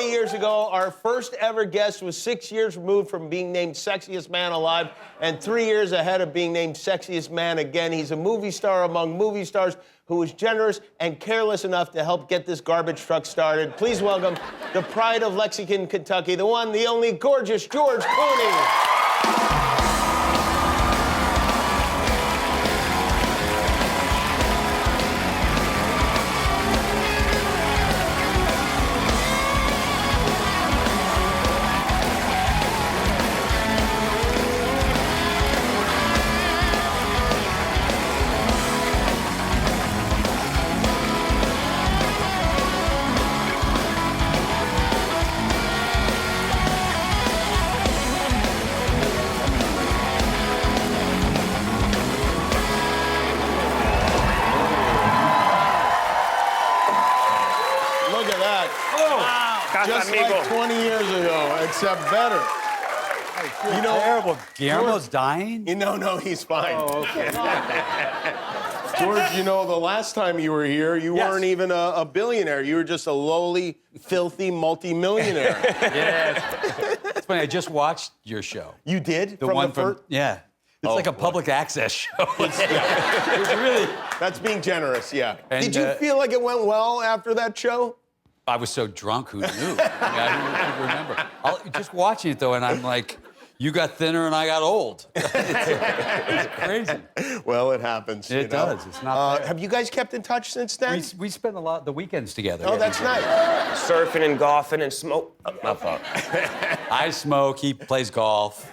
20 years ago, our first ever guest was 6 years removed from being named sexiest man alive and 3 years ahead of being named sexiest man again. He's a movie star among movie stars who was generous and careless enough to help get this garbage truck started. Please welcome the pride of Lexington, Kentucky, the one, the only gorgeous George Clooney. Look at that. Oh, just like 20 years ago, except better. You know, terrible. Guillermo's dying? No, he's fine. Oh, okay. George, you know, the last time you were here, you weren't even a billionaire. You were just a lowly, filthy multimillionaire. Yeah. It's funny, I just watched your show. You did? The one from... Yeah. It's like a public access show. It's really... That's being generous, yeah. And, did you feel like it went well after that show? I was so drunk, who knew? I don't remember. Just watching it, though, and I'm like, you got thinner and I got old. It's crazy. Well, it happens. It does. It's not fair. Have you guys kept in touch since then? We spent a lot of the weekends together. Oh, that's nice. Surfing and golfing and smoke. Oh, my fault. I smoke, he plays golf.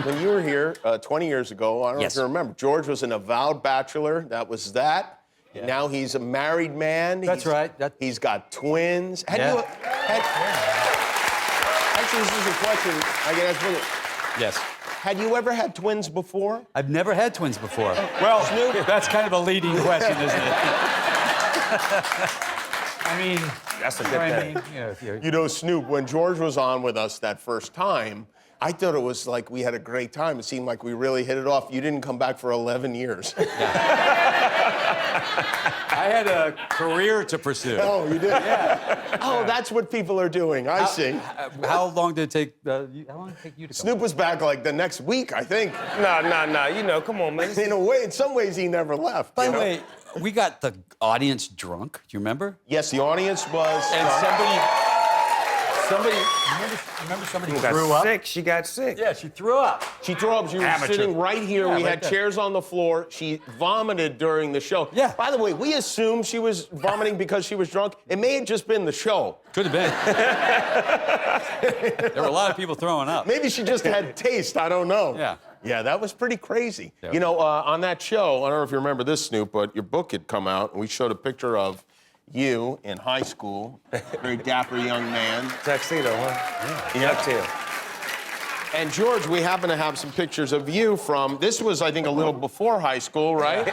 When you were here 20 years ago, I don't know if you remember, George was an avowed bachelor. That was that. Yeah. Now he's a married man. That's right. He's got twins. Actually, this is a question I can ask you. Yes. Had you ever had twins before? I've never had twins before. Well, Snoop, that's kind of a leading question, isn't it? I mean, that's a good thing. You know, Snoop, when George was on with us that first time, I thought it was like we had a great time. It seemed like we really hit it off. You didn't come back for 11 years. I had a career to pursue. Oh, you did? Yeah. Oh, that's what people are doing. I see. How long did it take? How long did it take you to come? Snoop was back like the next week, I think. No. You know, come on, man. In a way, in some ways, he never left. By the way, we got the audience drunk. Do you remember? Yes, the audience was. And remember somebody threw up? Sick. She got sick. Yeah, she threw up. She threw up. She was sitting right here. Yeah, we right had there. chairs on the floor. She vomited during the show. Yeah. By the way, we assumed she was vomiting because she was drunk. It may have just been the show. Could have been. There were a lot of people throwing up. Maybe she just had taste. I don't know. Yeah. Yeah, that was pretty crazy. Yeah. You know, on that show, I don't know if you remember this, Snoop, but your book had come out, and we showed a picture of you in high school, very dapper young man. Tuxedo, huh? Yeah. Tuxedo. And George, we happen to have some pictures of you from, this was, I think, a little before high school, right?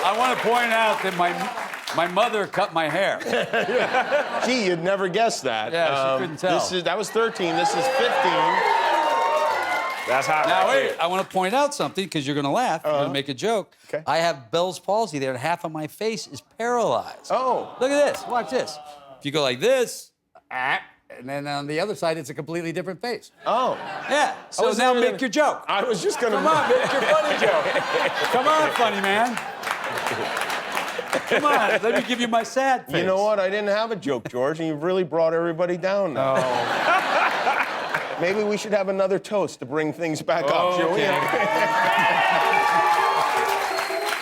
I want to point out that my mother cut my hair. Gee, you'd never guess that. Yeah, she couldn't tell. That was 13, this is 15. That's hot. Now, right wait, I want to point out something, because you're going to laugh. You're going to make a joke. Okay. I have Bell's palsy there, and half of my face is paralyzed. Oh. Look at this. Watch this. If you go like this, and then on the other side, it's a completely different face. Oh. Yeah. So now make your joke. I was just going to... Come on, make your funny joke. Come on, funny man. Come on, let me give you my sad face. You know what? I didn't have a joke, George, and you've really brought everybody down now. Oh. Maybe we should have another toast to bring things back up, shall we?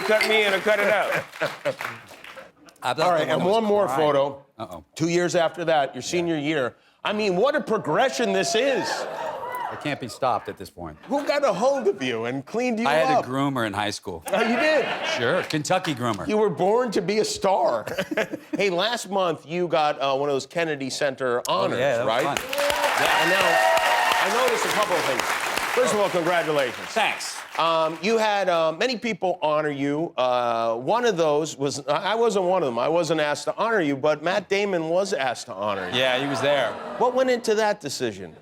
Cut me in or cut it out. All right, and one more photo. Uh-oh. 2 years after that, your senior year. I mean, what a progression this is. It can't be stopped at this point. Who got a hold of you and cleaned you up? I had a groomer in high school. Oh, you did? Sure, Kentucky groomer. You were born to be a star. Hey, last month you got one of those Kennedy Center honors, that was right? fun. Yeah, and now I noticed a couple of things. First of all, congratulations. Thanks. You had many people honor you. One of those was, I wasn't one of them. I wasn't asked to honor you, but Matt Damon was asked to honor you. Yeah, he was there. What went into that decision?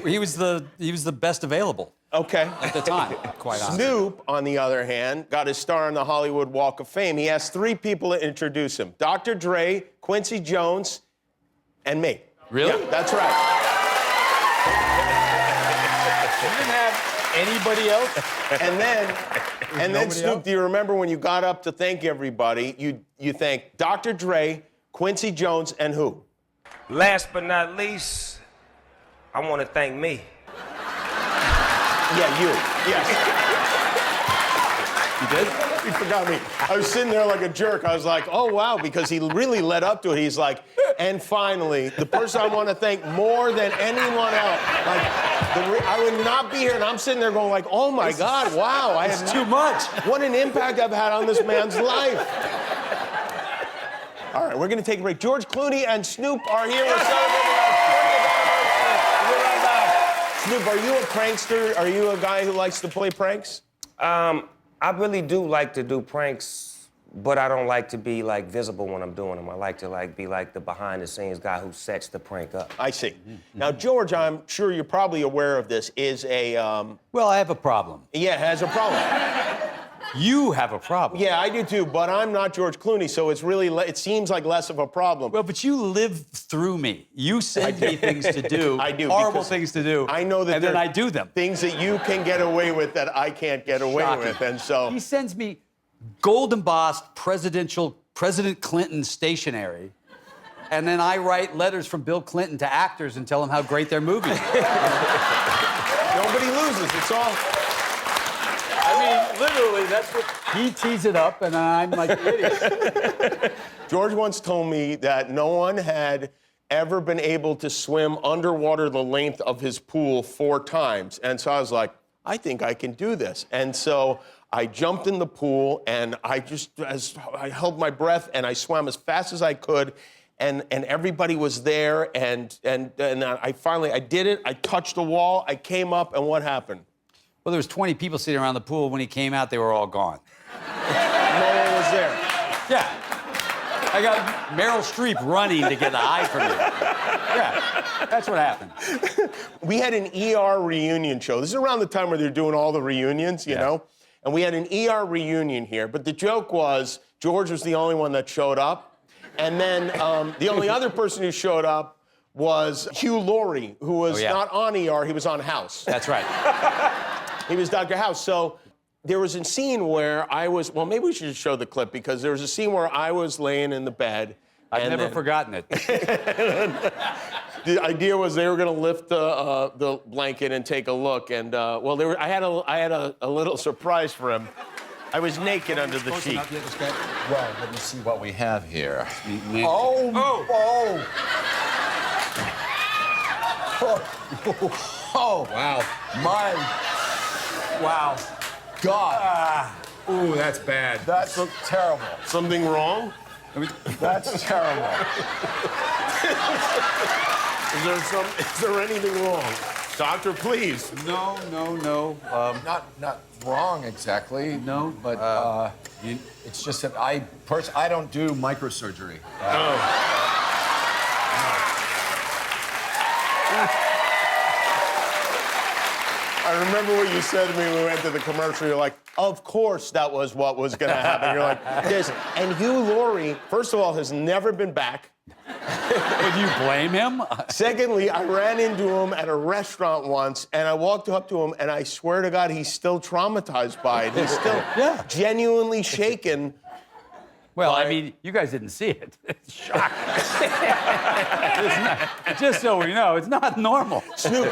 He was the best available. Okay. at the time, quite honestly. Snoop, on the other hand, got his star on the Hollywood Walk of Fame. He asked 3 people to introduce him: Dr. Dre, Quincy Jones, and me. Really? Yeah, that's right. You didn't have anybody else? And then Snoop, else? do you remember when you got up to thank everybody, you thanked Dr. Dre, Quincy Jones, and who? Last but not least, I want to thank me. Yeah, you. Yes. You did? You forgot me. I was sitting there like a jerk. I was like, oh, wow, because he really led up to it. He's like, and finally, the person I want to thank more than anyone else. Like, I would not be here, and I'm sitting there going like, oh, my God, wow. It's too much. What an impact I've had on this man's life. All right, we're going to take a break. George Clooney and Snoop are here. We're celebrating our 20th anniversary. We'll be right back. Snoop, are you a prankster? Are you a guy who likes to play pranks? I really do like to do pranks, but I don't like to be like visible when I'm doing them. I like to be like the behind-the-scenes guy who sets the prank up. I see. Now, George, I'm sure you're probably aware of this, is a, Well, I have a problem. yeah, has a problem. You have a problem. Yeah, I do too, but I'm not George Clooney, so it's really, it seems like less of a problem. Well, but you live through me. You send me things to do. I do, Horrible because things to do. I know that and then there I do them. Things that you can get away with that I can't get away Shocking. with, and so... He sends me gold embossed President Clinton stationery, and then I write letters from Bill Clinton to actors and tell them how great their movie is. Nobody loses, it's all... I mean, literally, that's what he tees it up, and I'm like an idiot. George once told me that no one had ever been able to swim underwater the length of his pool 4 times. And so I was like, I think I can do this. And so I jumped in the pool, and I held my breath, and I swam as fast as I could, and everybody was there, and I did it. I touched the wall, I came up, and what happened? Well, there was 20 people sitting around the pool. When he came out, they were all gone. No one was there. Yeah. I got Meryl Streep running to get a high from me. Yeah, that's what happened. We had an ER reunion show. This is around the time where they're doing all the reunions, you know? And we had an ER reunion here, but the joke was George was the only one that showed up. And then the only other person who showed up was Hugh Laurie, who was not on ER, he was on House. That's right. He was Dr. House. So there was a scene where I was, well, maybe we should just show the clip, because there was a scene where I was laying in the bed. I've never forgotten it. The idea was they were going to lift the blanket and take a look. And, well, I had a little surprise for him. I was naked under the sheet. Well, let me see what we have here. Oh, wow. Wow. God. Ooh, that's bad. That's terrible. Something wrong? That's terrible. Is there anything wrong? Doctor, please. No. Not wrong exactly. No, but it's just that I don't do microsurgery. I remember what you said to me when we went to the commercial. You're like, of course that was what was going to happen. You're like, this. And Hugh Laurie, first of all, has never been back. Would you blame him? Secondly, I ran into him at a restaurant once, and I walked up to him, and I swear to God, he's still traumatized by it. He's still genuinely shaken. Well, I mean, you guys didn't see it. It's shocking. Just so we know, it's not normal. Snoop,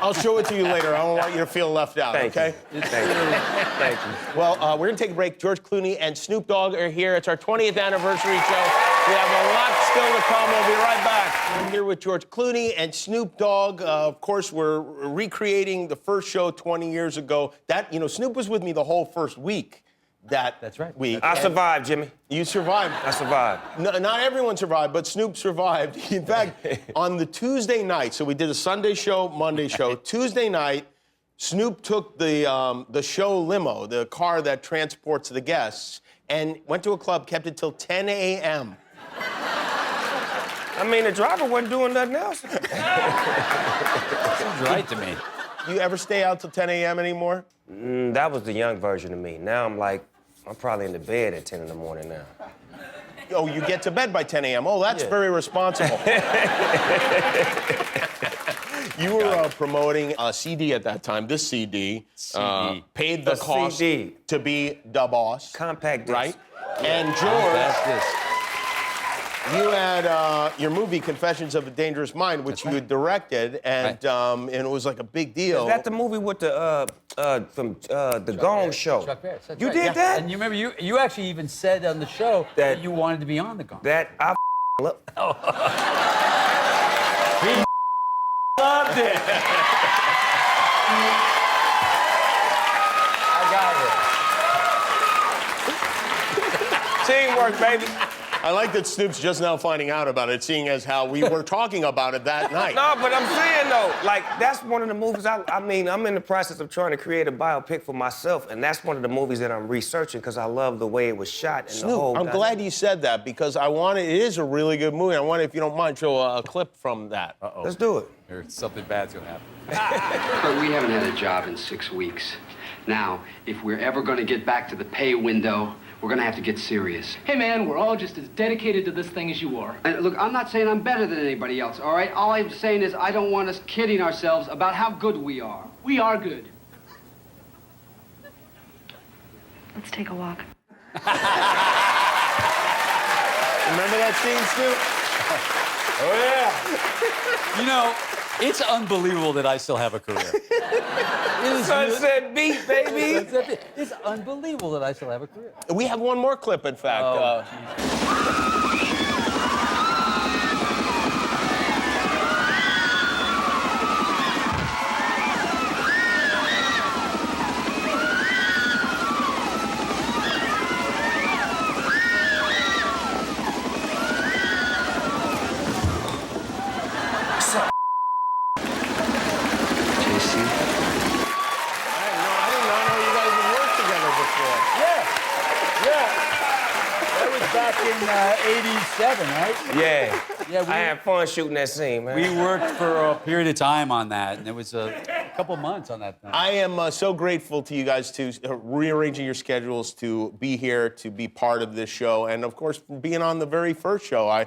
I'll show it to you later. I don't want you to feel left out, okay? Thank you. Well, we're going to take a break. George Clooney and Snoop Dogg are here. It's our 20th anniversary show. We have a lot still to come. We'll be right back. I'm here with George Clooney and Snoop Dogg. Of course, we're recreating the first show 20 years ago. Snoop was with me the whole first week. That's right. Week. I survived, Jimmy. You survived. I survived. No, not everyone survived, but Snoop survived. In fact, on the Tuesday night, so we did a Sunday show, Monday show. Tuesday night, Snoop took the show limo, the car that transports the guests, and went to a club, kept it till 10 a.m. I mean, the driver wasn't doing nothing else. Seems right to me. You ever stay out till 10 a.m. anymore? That was the young version of me. Now I'm like, I'm probably in the bed at 10 in the morning now. Oh, you get to bed by 10 a.m. Oh, that's very responsible. You were promoting a CD at that time, this CD. Paid the cost CD. to be the boss. Compact disc. Right? And George, you had your movie Confessions of a Dangerous Mind, which you had directed, and it was like a big deal. Is that the movie with the from the Gong Show? Chuck Bass, that's You right. did that? And you remember, you actually even said on the show that you wanted to be on the Gong. That I love. He loved it. I got it. Teamwork, baby. I like that Snoop's just now finding out about it, seeing as how we were talking about it that night. No, but I'm saying though, like that's one of the movies. I mean, I'm in the process of trying to create a biopic for myself, and that's one of the movies that I'm researching because I love the way it was shot and Snoop, the whole. I'm glad you said that because it is a really good movie. I want, if you don't mind, show a clip from that. Let's do it. Or something bad's gonna happen. But we haven't had a job in 6 weeks. Now, if we're ever going to get back to the pay window, we're going to have to get serious. Hey, man, we're all just as dedicated to this thing as you are. And look, I'm not saying I'm better than anybody else, all right? All I'm saying is I don't want us kidding ourselves about how good we are. We are good. Let's take a walk. Remember that scene, Snoop? Oh, yeah. You know, it's unbelievable that I still have a career. Sunset Beat, baby. It's unbelievable that I still have a career. We have one more clip, in fact. JC? I did not know you guys had worked together before. That was back in '87, right? Yeah. Yeah, I had fun shooting that scene, man. We worked for a period of time on that, and it was a couple months on that thing. I am so grateful to you guys to rearranging your schedules to be here, to be part of this show, and of course, being on the very first show. I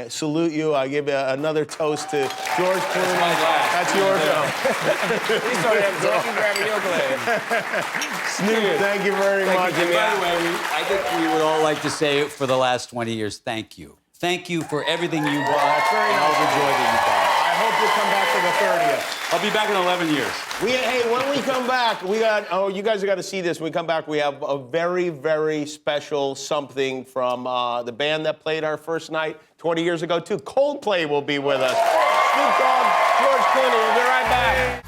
salute you. I give another toast to George Clooney. my glass. That's yours. We started having drunk and grabbing your glass. Snoop, thank you very much. By the way, I think we would all like to say for the last 20 years, thank you. Thank you for everything you brought and all the joy that you brought. I hope you come back for the 30th. I'll be back in 11 years. Hey, when we come back, you guys have got to see this. When we come back, we have a very, very special something from the band that played our first night 20 years ago, too. Coldplay will be with us. Snoop Dogg, George Clooney. We'll be right back.